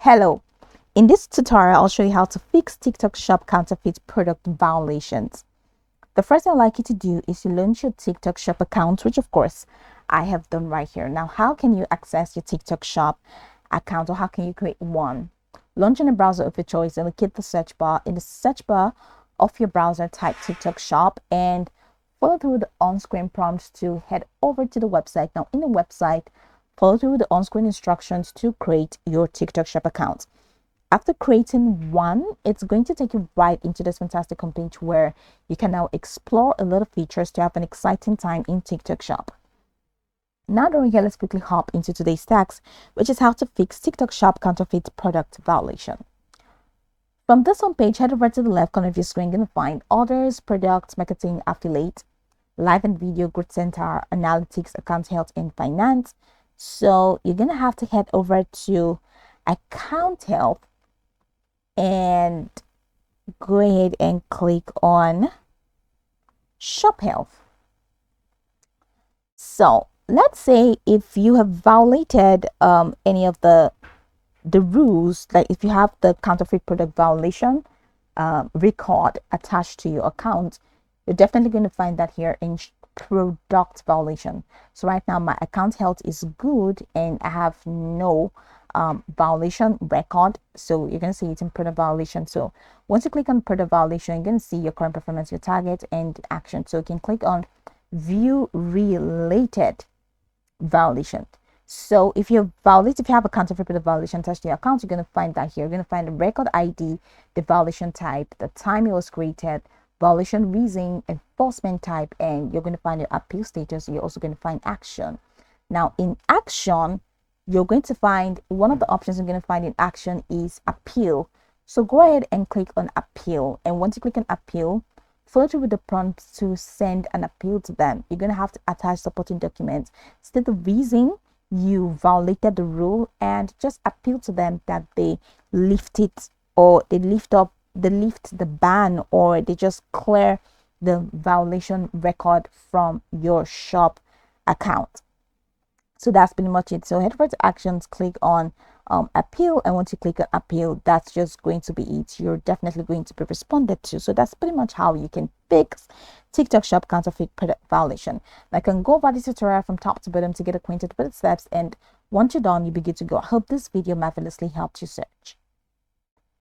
Hello, in this tutorial I'll show you how to fix TikTok Shop counterfeit product violations. The first thing I'd like you to do is to launch your TikTok Shop account, which of course I have done right here. Now, how can you access your TikTok Shop account, or how can you create one? Launch in a browser of your choice and locate the search bar. In the search bar of your browser, type TikTok Shop and follow through the on-screen prompts to head over to the website. Now, in the website, follow through the on-screen instructions to create your TikTok Shop account. After creating one, it's going to take you right into this fantastic page where you can now explore a lot of features to have an exciting time in TikTok Shop. Now that we're here, let's quickly hop into today's task, which is how to fix TikTok Shop counterfeit product violation. From this homepage, head over to the left corner of your screen. You're going to find Orders, Products, Marketing, Affiliate, Live and Video, Grid Center, Analytics, Account Health, and Finance. So you're going to have to head over to Account Health and go ahead and click on Shop Health. So let's say if you have violated any of the rules, like if you have the counterfeit product violation record attached to your account, you're definitely going to find that here in product violation. So right now my account health is good and I have no violation record, so you're going to see it's in product violation. So once you click on product violation, you're going to see your current performance, your target, and action. So you can click on view related violation. So if you have a counterfeit product violation attached to your account, you're going to find that here. You're going to find the record ID, the violation type, the time it was created, violation reason, enforcement type, and you're going to find your appeal status. You're also going to find action. Now in action, you're going to find one of the options you're going to find in action is appeal. So go ahead and click on appeal, and once you click on appeal, follow through with the prompt to send an appeal to them. You're going to have to attach supporting documents, state the reason you violated the rule, and just appeal to them that they lift it, or they lift the ban, or they just clear the violation record from your shop account. So that's pretty much it. So head over to actions, click on appeal, and once you click on appeal, that's just going to be it. You're definitely going to be responded to. So that's pretty much how you can fix TikTok Shop counterfeit product violation. I can go over this tutorial from top to bottom to get acquainted with the steps, and once you're done, you'll be good to go. I hope this video marvelously helped you search.